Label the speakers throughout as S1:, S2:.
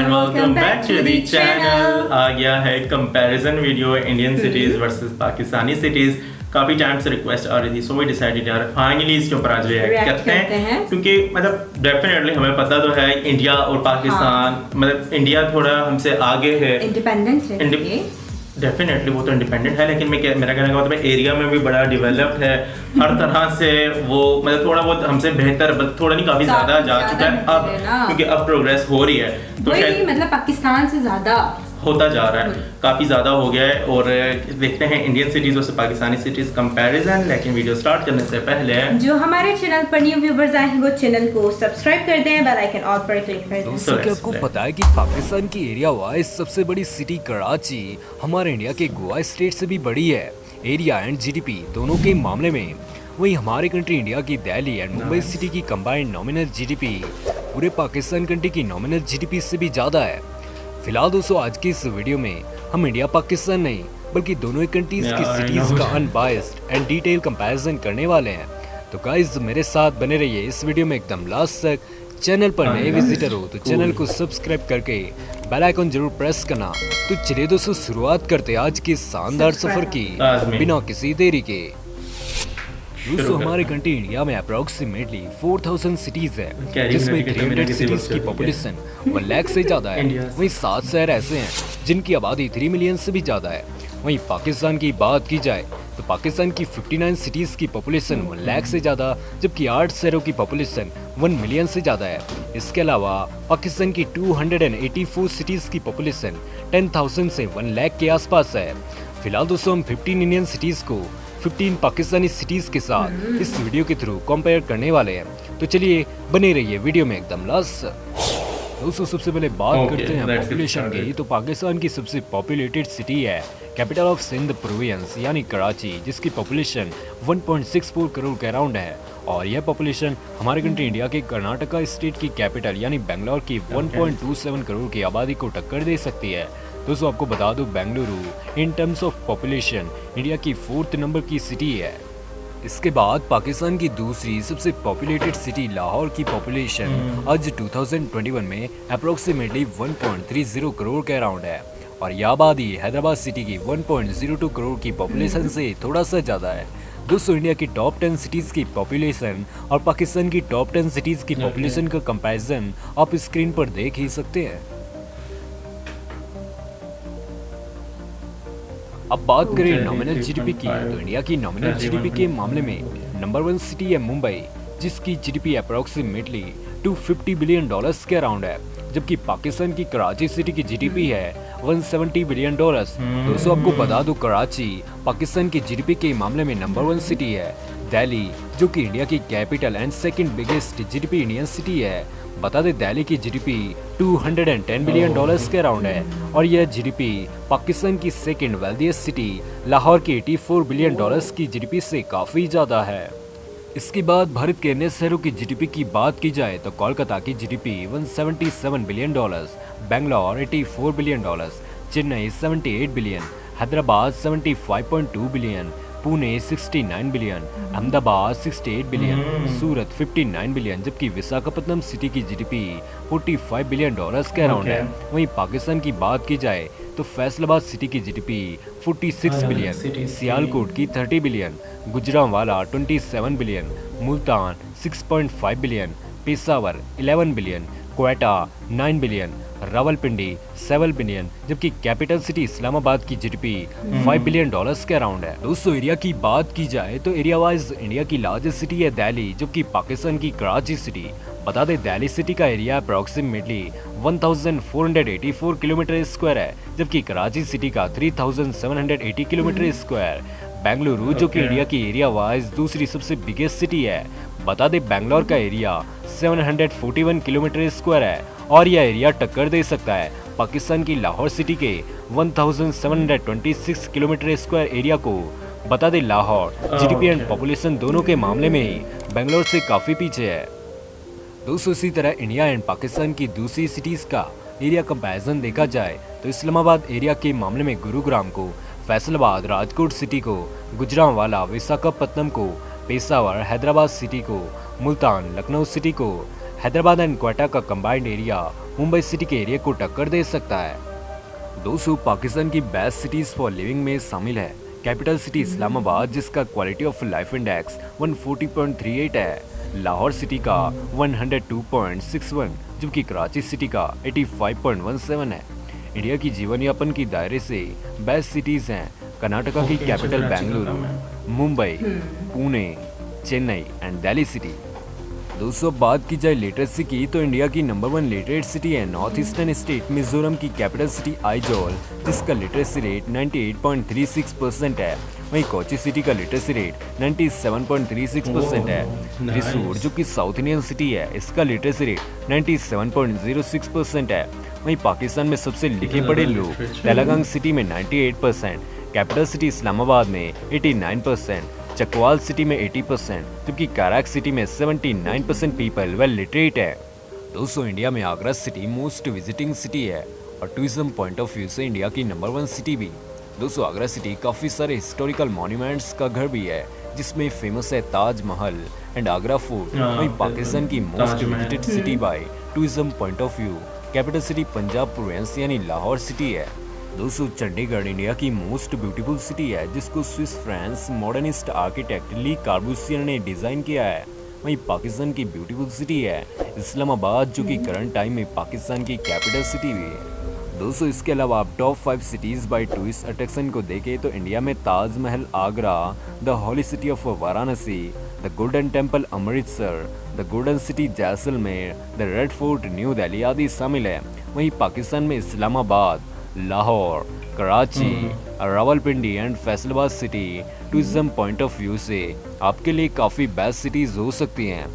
S1: And welcome back to the channel. आ गया है comparison video Indian cities versus Pakistani cities. काफ़ी टाइम से रिक्वेस्ट आ रही थी, सो वी डिसाइडेड यार फाइनली इसके ऊपर आज रिएक्ट करते हैं क्योंकि मतलब डेफिनेटली हमें पता तो है इंडिया और पाकिस्तान, मतलब इंडिया थोड़ा हमसे आगे है,
S2: इंडिपेंडेंस
S1: डेफिनेटली वो तो इंडिपेंडेंट है, लेकिन मेरा कहने का मतलब एरिया में भी बड़ा डेवलप्ड है हर तरह से। वो मतलब थोड़ा बहुत हमसे बेहतर, थोड़ा नहीं काफ़ी ज़्यादा जा चुका है अब, क्योंकि अब प्रोग्रेस हो रही है तो शायद
S2: मतलब पाकिस्तान से ज़्यादा
S1: होता जा रहा है, काफ़ी ज़्यादा हो गया है। और देखते हैं इंडियन सिटीज़ और पाकिस्तानी सिटीज़ कंपैरिजन। लेकिन वीडियो स्टार्ट करने से पहले
S2: जो हमारे चैनल पर न्यू व्यूवर्स आए हैं वो चैनल को सब्सक्राइब कर दें, बेल आइकन ऑल पर क्लिक कर दें।
S3: दोस्तों क्या आपको पता है कि पाकिस्तान की एरिया वाइज सबसे बड़ी सिटी कराची हमारे इंडिया के गोवा स्टेट से भी बड़ी है, एरिया एंड जीडीपी दोनों के मामले में। वहीं हमारे कंट्री इंडिया की दिल्ली एंड मुंबई सिटी की कंबाइंड नॉमिनल जीडीपी पूरे पाकिस्तान कंट्री की नॉमिनल जीडीपी से भी ज़्यादा है। फिलहाल दोस्तों आज की इस वीडियो में हम इंडिया पाकिस्तान नहीं बल्कि दोनों ही कंट्रीज की सिटीज का अनबायस्ड एंड डिटेल कंपैरिजन करने वाले हैं। तो गाइस मेरे साथ बने रहिए इस वीडियो में एकदम लास्ट तक। चैनल पर नए विजिटर हो तो चैनल को सब्सक्राइब करके बेल आइकन जरूर प्रेस करना। तो चलिए दोस्तों शुरुआत करते हैं आज के शानदार सफर की बिना किसी देरी के। दोस्तों हमारे कंट्री इंडिया में अप्रोक्सीमेटली 4000 सिटीज है, जिसमें 300 सिटीज की पॉपुलेशन 1 लाख से ज्यादा है। वहीं 7 शहर ऐसे हैं जिनकी आबादी 3 मिलियन से भी ज्यादा है। वहीं पाकिस्तान की बात की जाए तो पाकिस्तान की 59 सिटीज की पॉपुलेशन 1 लाख से ज्यादा, जबकि 8 शहरों की पॉपुलेशन 1 मिलियन से ज्यादा है। इसके अलावा पाकिस्तान की 284 सिटीज की पॉपुलेशन 10,000 से 1 लाख के आसपास है। फिलहाल दोस्तों हम 15 इंडियन सिटीज को 15 पाकिस्तानी सिटीज के साथ इस वीडियो के थ्रू कंपेयर करने वाले हैं। तो चलिए बने रहिए वीडियो में एकदम लास्ट। दोस्तों सबसे पहले बात करते हैं पॉपुलेशन की। तो पाकिस्तान की सबसे पॉपुलेटेड सिटी है कैपिटल ऑफ सिंध प्रोविंस यानी कराची, जिसकी पॉपुलेशन 1.64 करोड़ के अराउंड है। और यह पॉपुलेशन हमारे कंट्री इंडिया के कर्नाटका स्टेट की कैपिटल यानी बेंगलोर की 1.27 करोड़ की आबादी को टक्कर दे सकती है। दोस्तों आपको बता दूं Bengaluru in terms of population India की 4th नंबर की सिटी है। इसके बाद पाकिस्तान की दूसरी सबसे पॉपुलेटेड सिटी लाहौर की पॉपुलेशन आज 2021 में अप्रोक्सीमेटली 1.30 करोड़ के अराउंड है। और यह आबादी हैदराबाद सिटी की 1.02 करोड़ की पॉपुलेशन से थोड़ा सा ज़्यादा है। दोस्तों इंडिया की टॉप 10 सिटीज़ की पॉपुलेशन और पाकिस्तान की टॉप 10 सिटीज़ की पॉपुलेशन का कंपैरिजन आप स्क्रीन पर देख ही सकते हैं। अब बात करें नॉमिनल जीडीपी की तो इंडिया की नॉमिनल जीडीपी के मामले में नंबर 1 सिटी है मुंबई, जिसकी जीडीपी अप्रोक्सीमेटली $250 बिलियन के अराउंड है, जबकि पाकिस्तान की कराची सिटी की जीडीपी है $170 बिलियन। दोस्तों आपको बता दो कराची पाकिस्तान की जीडीपी के मामले में नंबर 1 सिटी है। दिल्ली जो कि इंडिया की capital and second biggest GDP Indian city है। बता दें दिल्ली की जीडीपी $210 बिलियन के अराउंड है। और यह जीडीपी पाकिस्तान की सेकंड वेल्थिएस्ट सिटी लाहौर की $84 बिलियन की जीडीपी से काफ़ी ज़्यादा है। इसके बाद भारत के अन्य शहरों की जीडीपी की बात की जाए तो कोलकाता की GDP $177 billion, Bangalore $84 billion, Chennai 78 billion, Hyderabad 75.2 billion, Pune 69 billion, Ahmedabad 68 billion, Surat 59 billion, जबकि विशाखापट्टनम सिटी की जीडीपी $45 बिलियन के अराउंड है। वहीं पाकिस्तान की बात की जाए तो फैसलाबाद सिटी की जीडीपी 46 बिलियन, सियालकोट की 30 billion, Gujranwala 27 billion, Multan 6.5 billion, Peshawar 11 billion, Quetta 9 billion, Rawalpindi 7 billion, जबकि कैपिटल सिटी इस्लामाबाद की जीडीपी $5 बिलियन के अराउंड है। दोस्तों एरिया की बात की जाए तो एरिया वाइज इंडिया की लार्जेस्ट सिटी है दिल्ली, जबकि पाकिस्तान की कराची सिटी। बता दें दिल्ली सिटी का एरिया अप्रोक्सीमेटली 1484 किलोमीटर स्क्वायर है, जबकि कराची सिटी का 3780 किलोमीटर स्क्वायर। बेंगलुरु जो कि इंडिया की एरिया वाइज दूसरी सबसे बिगेस्ट सिटी है। बता दें बेंगलोर का एरिया 741 किलोमीटर स्क्वायर है और यह एरिया टक्कर दे सकता है पाकिस्तान की लाहौर सिटी के 1726 किलोमीटर स्क्वायर एरिया को। बता दें लाहौर जीडीपी एंड पॉपुलेशन दोनों के मामले में ही बेंगलोर से काफ़ी पीछे है। दोस्तों इसी तरह इंडिया एंड पाकिस्तान की दूसरी सिटीज़ का एरिया कंपैरिजन देखा जाए तो इस्लामाबाद एरिया के मामले में गुरुग्राम को, फैसलाबाद राजकोट सिटी को, गुजरांवाला विशाखापट्टनम को, पेशावर हैदराबाद सिटी को, मुल्तान लखनऊ सिटी को, हैदराबाद एंड क्वेटा का कंबाइंड एरिया मुंबई सिटी के एरिया को टक्कर दे सकता है। दोस्तों पाकिस्तान की बेस्ट सिटीज फॉर लिविंग में शामिल है कैपिटल सिटी इस्लामाबाद जिसका क्वालिटी ऑफ लाइफ इंडेक्स 140.38 है, लाहौर सिटी का 102.61 जबकि कराची सिटी का 85.17 है। इंडिया की जीवन यापन की दायरे से बेस्ट सिटीज हैं कर्नाटका की capital Bengaluru, Mumbai, Pune, Chennai and Delhi city. दोस्तों बात की जाए लिटरेसी की तो इंडिया की नंबर 1 लिटरेट सिटी है नॉर्थ ईस्टर्न स्टेट मिजोरम की कैपिटल सिटी आइजोल जिसका लिटरेसी रेट 98.36% है। वहीं कोची सिटी का लिटरेसी रेट 97.36% है। त्रिशूर जो कि साउथ इंडियन सिटी है इसका लिटरेसी रेट 97.06% है। वहीं पाकिस्तान में सबसे लिखे पढ़े लोग तेलंगाना सिटी में 98%, कैपिटल सिटी इस्लामाबाद में 89%, चकवाल सिटी में 80% जबकि कराची सिटी में 79% पीपल वेल लिटरेट है। दोस्तों इंडिया में Agra city most visiting city है और टूरिज्म पॉइंट ऑफ व्यू से इंडिया की नंबर 1 सिटी भी। दोस्तों आगरा सिटी काफ़ी सारे हिस्टोरिकल मॉन्यूमेंट्स का घर भी है जिसमें फेमस है ताजमहल एंड आगरा फोर्ट। वहीं पाकिस्तान की most visited city bye tourism point of view capital city Punjab province यानी लाहौर सिटी है। दोस्तों चंडीगढ़ इंडिया की मोस्ट ब्यूटीफुल सिटी है जिसको स्विस फ्रांस मॉडर्निस्ट आर्किटेक्ट ली कार्बूसियर ने डिज़ाइन किया है। वहीं पाकिस्तान की ब्यूटीफुल सिटी है इस्लामाबाद जो कि करंट टाइम में पाकिस्तान की कैपिटल सिटी भी है। दोस्तों इसके अलावा आप top 5 cities by tourist attraction को देखें तो इंडिया में Taj Mahal Agra, the holy city of Varanasi, the golden temple Amritsar, the golden city Jaisalmer, the red fort new Delhi आदि शामिल है। वहीं पाकिस्तान में Islamabad, Lahore, Karachi, Rawalpindi and Faisalabad city tourism point of view से आपके लिए काफ़ी बेस्ट सिटीज़ हो सकती हैं।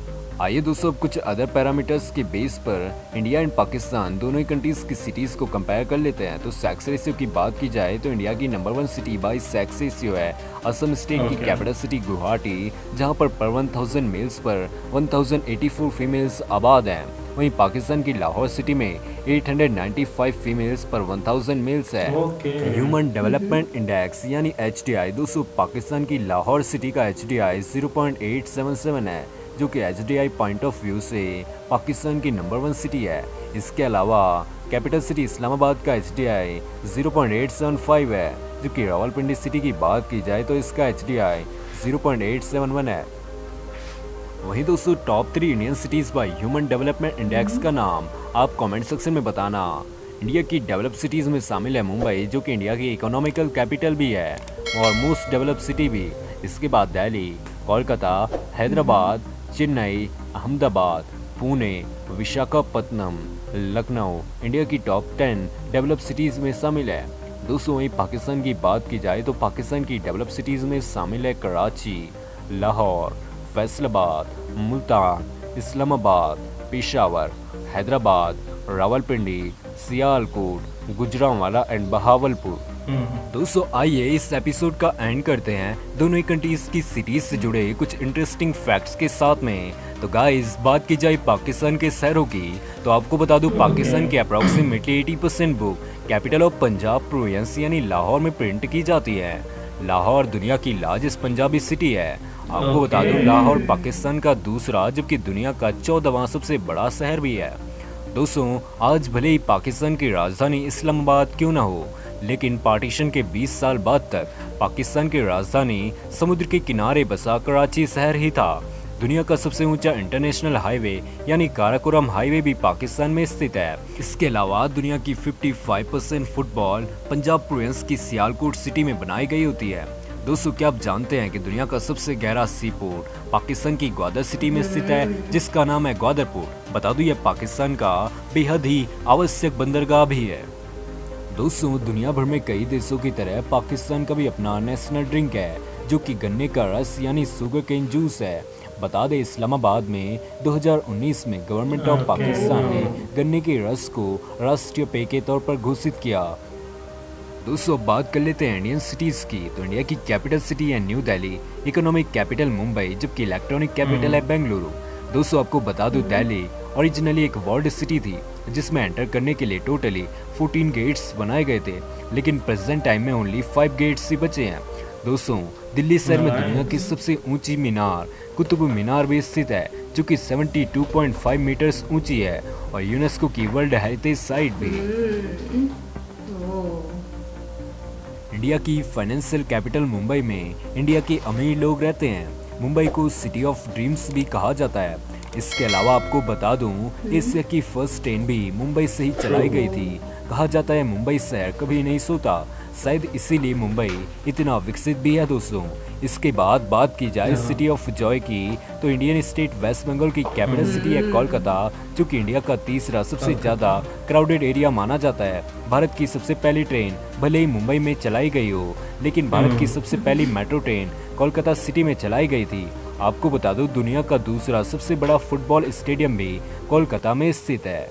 S3: आइए दोस्तों अब कुछ अदर पैरामीटर्स के बेस पर इंडिया एंड पाकिस्तान दोनों ही कंट्रीज़ की सिटीज़ को कंपेयर कर लेते हैं। तो सेक्स रेशियो की बात की जाए तो इंडिया की number 1 city bye sex ratio है असम स्टेट की कैपिटल सिटी गुवाहाटी जहां पर 1000 मेल्स पर 1084 फीमेल्स आबाद हैं। वहीं पाकिस्तान की लाहौर सिटी में 895 फीमेल्स पर 1000 मेल्स है। ह्यूमन डेवलपमेंट इंडेक्स यानी HDI दोस्तों पाकिस्तान की लाहौर सिटी का HDI 0.877 है जो कि HDI पॉइंट ऑफ व्यू से पाकिस्तान की नंबर 1 सिटी है। इसके अलावा कैपिटल सिटी इस्लामाबाद का HDI 0.875 है जो कि रावलपिंडी सिटी की बात की जाए तो इसका HDI 0.871 है। वहीं दोस्तों top 3 Indian cities by human development index का नाम आप कमेंट सेक्शन में बताना। इंडिया की डेवलप सिटीज़ में शामिल है मुंबई जो कि इंडिया की इकोनॉमिकल कैपिटल भी है और मोस्ट डेवलप सिटी भी। इसके बाद दिल्ली, कोलकाता, हैदराबाद, चेन्नई, अहमदाबाद, पुणे, विशाखापत्तनम, लखनऊ इंडिया की टॉप 10 डेवलप सिटीज़ में शामिल है। दोस्तों वहीं पाकिस्तान की बात की जाए तो पाकिस्तान की डेवलप सिटीज़ में शामिल है कराची, लाहौर, फैसलाबाद, मुल्तान, इस्लामाबाद, पेशावर, हैदराबाद, रावलपिंडी, सियालकोट, गुजरांवाला एंड बहावलपुर। दोस्तों आइए इस एपिसोड का एंड करते हैं दोनों ही कंट्रीज की सिटीज से जुड़े कुछ इंटरेस्टिंग फैक्ट्स के साथ में। तो गाइस बात की जाए पाकिस्तान के शहरों की तो आपको बता दूं पाकिस्तान के approximately 80% book capital of Punjab province यानी लाहौर में प्रिंट की जाती है। लाहौर दुनिया की लार्जेस्ट पंजाबी सिटी है। आपको बता दूं लाहौर पाकिस्तान का दूसरा जबकि दुनिया का 14वां सबसे बड़ा शहर भी है। दोस्तों आज भले ही पाकिस्तान की राजधानी इस्लामाबाद क्यों ना हो लेकिन पार्टीशन के 20 साल बाद तक पाकिस्तान की राजधानी समुद्र के किनारे बसा कराची शहर ही था। दुनिया का सबसे ऊंचा इंटरनेशनल हाईवे यानी काराकोरम हाईवे भी पाकिस्तान में स्थित है। इसके अलावा दुनिया की 55% फुटबॉल पंजाब प्रोविंस की सियालकोट सिटी में बनाई गई होती है। दोस्तों क्या आप जानते हैं कि दुनिया का सबसे गहरा सी पोर्ट पाकिस्तान की ग्वादर सिटी में स्थित है जिसका नाम है ग्वादर पोर्ट। बता दूं यह पाकिस्तान का बेहद ही आवश्यक बंदरगाह भी है। दोस्तों दुनिया भर में कई देशों की तरह पाकिस्तान का भी अपना नेशनल ड्रिंक है जो कि गन्ने का रस यानी शुगर केन जूस है। बता दें इस्लामाबाद में 2019 में गवर्नमेंट ऑफ पाकिस्तान ने गन्ने के रस को राष्ट्रीय पेय के तौर पर घोषित किया। दोस्तों अब बात कर लेते हैं इंडियन सिटीज़ की। तो इंडिया की कैपिटल सिटी है new Delhi, economic capital Mumbai जबकि इलेक्ट्रॉनिक कैपिटल है बेंगलुरु। दोस्तों आपको बता दूं दिल्ली ओरिजिनली एक वर्ल्ड सिटी थी जिसमें एंटर करने के लिए टोटली 14 गेट्स बनाए गए थे लेकिन प्रेजेंट टाइम में ओनली 5 गेट्स ही बचे हैं। दोस्तों दिल्ली शहर में दुनिया की सबसे ऊंची मीनार कुतुब मीनार भी स्थित है जो कि 72.5 मीटर्स ऊंची है और यूनेस्को की वर्ल्ड हेरिटेज साइट भी। इंडिया की फाइनेंशियल कैपिटल मुंबई में इंडिया के अमीर लोग रहते हैं। मुंबई को सिटी ऑफ ड्रीम्स भी कहा जाता है। इसके अलावा आपको बता दूं, एशिया की फर्स्ट ट्रेन भी मुंबई से ही चलाई गई थी। कहा जाता है मुंबई शहर कभी नहीं सोता, शायद इसीलिए मुंबई इतना विकसित भी है दोस्तों। इसके बाद बात की जाए सिटी ऑफ जॉय की, तो इंडियन स्टेट वेस्ट बंगाल की कैपिटल सिटी है कोलकाता, जो कि इंडिया का तीसरा सबसे ज़्यादा क्राउडेड एरिया माना जाता है। भारत की सबसे पहली ट्रेन भले ही मुंबई में चलाई गई हो, लेकिन भारत की सबसे पहली मेट्रो ट्रेन कोलकाता सिटी में चलाई गई थी। आपको बता दो, दुनिया का दूसरा सबसे बड़ा फुटबॉल स्टेडियम भी कोलकाता में स्थित है।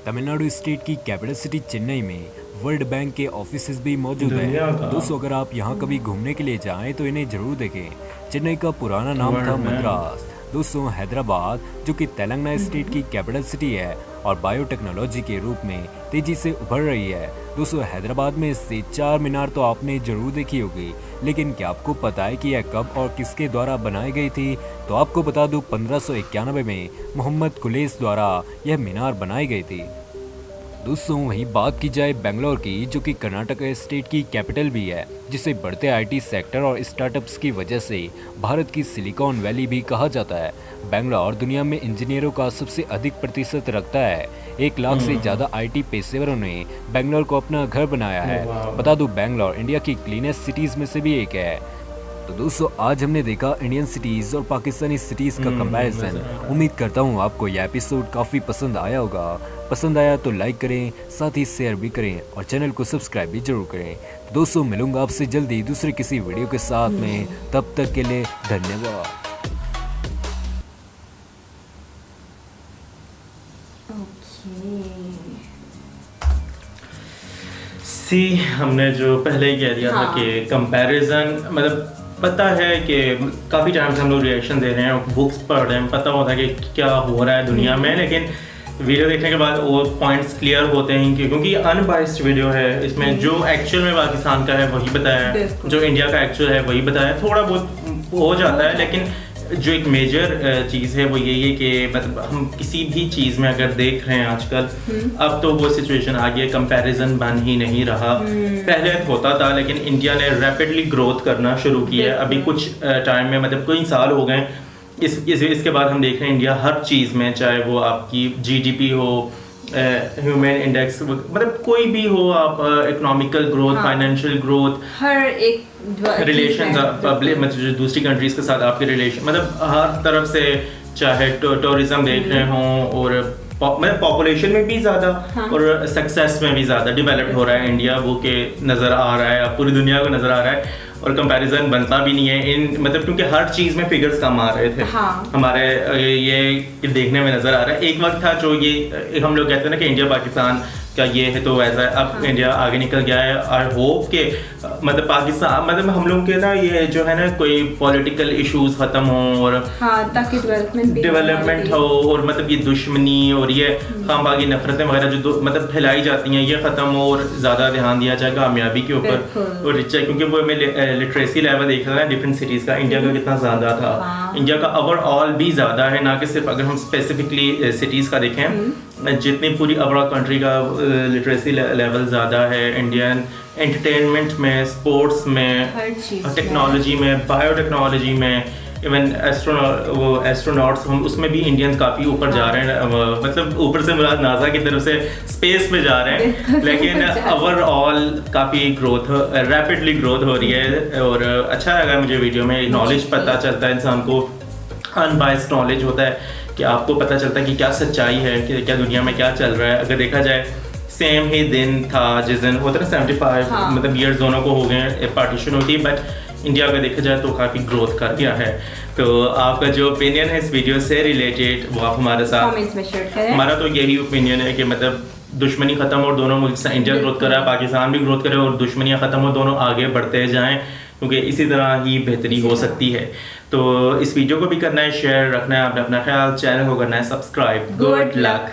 S3: तमिलनाडु स्टेट की कैपिटल सिटी चेन्नई में वर्ल्ड बैंक के ऑफिसेज भी मौजूद हैं। दोस्तों, अगर आप यहाँ कभी घूमने के लिए जाएं तो इन्हें जरूर देखें। चेन्नई का पुराना नाम था मद्रास। दोस्तों, हैदराबाद जो कि तेलंगाना स्टेट की कैपिटल सिटी है और बायोटेक्नोलॉजी के रूप में तेजी से उभर रही है। दोस्तों, हैदराबाद में स्थित चार मीनार तो आपने जरूर देखी होगी, लेकिन क्या आपको पता है कि यह कब और किसके द्वारा बनाई गई थी? तो आपको बता दूं, 1591 में मोहम्मद कुलैस द्वारा यह मीनार बनाई गई थी। दोस्तों, वहीं बात की जाए बेंगलोर की, जो कि कर्नाटक स्टेट की कैपिटल भी है, जिसे बढ़ते आईटी सेक्टर और स्टार्टअप्स की वजह से भारत की सिलिकॉन वैली भी कहा जाता है। बेंगलोर दुनिया में इंजीनियरों का सबसे अधिक प्रतिशत रखता है। 1 लाख से ज़्यादा आईटी पेशेवरों ने बेंगलोर को अपना घर बनाया है। बता दूं, बेंगलोर इंडिया की क्लीनेस्ट सिटीज़ में से भी एक है। तो दोस्तों, आज हमने देखा इंडियन सिटीज़ और पाकिस्तानी सिटीज़ का कंपैरिजन। उम्मीद करता हूँ आपको यह एपिसोड काफ़ी पसंद आया होगा। पसंद आया तो लाइक करें, साथ ही शेयर भी करें और चैनल को सब्सक्राइब भी जरूर करें। तो दोस्तों, मिलूंगा आपसे जल्दी दूसरे किसी वीडियो के साथ में। तब तक के लिए धन्यवाद।
S1: हमने जो पहले ही कह दिया था कि कंपैरिजन, मतलब पता है कि काफ़ी टाइम से हम लोग रिएक्शन दे रहे हैं, बुक्स पढ़ रहे हैं, पता होता है कि क्या हो रहा है दुनिया में, लेकिन वीडियो देखने के बाद वो पॉइंट्स क्लियर होते हैं क्योंकि अनबाइस्ड वीडियो है। इसमें जो एक्चुअल में पाकिस्तान का है वही बताया है, जो इंडिया का एक्चुअल है वही बताया। थोड़ा बहुत हो जाता है, लेकिन जो एक मेजर चीज़ है वो यही है कि मतलब हम किसी भी चीज़ में अगर देख रहे हैं आजकल, अब तो वो सिचुएशन आ गई है, कंपैरिजन बन ही नहीं रहा। पहले होता था, लेकिन इंडिया ने रैपिडली ग्रोथ करना शुरू किया है अभी कुछ टाइम में, मतलब कई साल हो गए। इसके बाद हम देख रहे हैं इंडिया हर चीज़ में, चाहे वो आपकी जीडीपी हो, ह्यूमन इंडेक्स, मतलब कोई भी हो, आप इकोनॉमिकल ग्रोथ, फाइनेंशियल ग्रोथ, हर एक रिलेशन पब्लिक, मतलब जो दूसरी कंट्रीज के साथ आपके रिलेशन, मतलब हर तरफ से, चाहे टूरिज्म देख रहे हों और मतलब पॉपुलेशन में भी ज़्यादा और सक्सेस में भी ज़्यादा डेवलप्ड हो रहा है इंडिया, वो के नज़र आ रहा है, पूरी दुनिया को नज़र आ रहा है। और कंपैरिजन बनता भी नहीं है इन, मतलब क्योंकि हर चीज़ में फिगर्स कम आ रहे थे। हमारे ये देखने में नज़र आ रहा है। एक वक्त था जो ये हम लोग कहते हैं ना कि इंडिया पाकिस्तान का ये है तो वैसा है, अब इंडिया आगे निकल गया है। आई होप के मतलब पाकिस्तान, मतलब हम लोग के ना ये जो है ना कोई पॉलिटिकल इश्यूज खत्म हो और
S2: ताकि
S1: डेवलपमेंट हो, और मतलब ये दुश्मनी और ये खामबागी नफरतें वगैरह जो मतलब फैलाई जाती हैं ये खत्म हो और ज़्यादा ध्यान दिया जाए कामयाबी के ऊपर और रिच, क्योंकि वो मैं लिटरेसी लेवल देख रहा है डिफरेंट सिटीज़ का, इंडिया का कितना ज़्यादा था, इंडिया का ओवरऑल भी ज़्यादा है, ना कि सिर्फ अगर हम स्पेसिफिकली सिटीज़ का देखें, जितनी पूरी ओवरऑल कंट्री का लिटरेसी लेवल ज़्यादा है। इंडियन एंटरटेनमेंट में, स्पोर्ट्स में, टेक्नोलॉजी में, बायोटेक्नोलॉजी में, इवन एस्ट्रोनॉट्स हम उसमें भी इंडियंस काफ़ी ऊपर जा रहे हैं, मतलब ऊपर से मुराद नासा की तरफ से स्पेस में जा रहे हैं, लेकिन ओवरऑल काफ़ी ग्रोथ, रैपिडली ग्रोथ हो रही है। और अच्छा लगा मुझे वीडियो में, नॉलेज पता चलता है इंसान को, अनबाइस्ड नॉलेज होता है कि आपको पता चलता है कि क्या सच्चाई है, कि क्या दुनिया में क्या चल रहा है। अगर देखा जाए सेम ही दिन था जिस दिन होता है 75 मतलब ईयर्स दोनों को हो गए पार्टीशन होती है, बट इंडिया का देखा जाए तो काफ़ी ग्रोथ कर गया है। तो आपका जो ओपिनियन है इस वीडियो से रिलेटेड वो आप हमारे साथ
S2: कमेंट्स में शेयर करें।
S1: हमारा तो यही ओपिनियन है कि मतलब दुश्मनी खत्म और दोनों मुल्क से इंडिया ग्रोथ कर रहा है, पाकिस्तान भी ग्रोथ करे और दुश्मनियाँ खत्म हो, दोनों आगे बढ़ते जाएँ, क्योंकि इसी तरह ही बेहतरी हो सकती है। तो इस वीडियो को भी करना है शेयर, रखना है आपने अपना ख्याल, चैनल को करना है सब्सक्राइब। Good luck.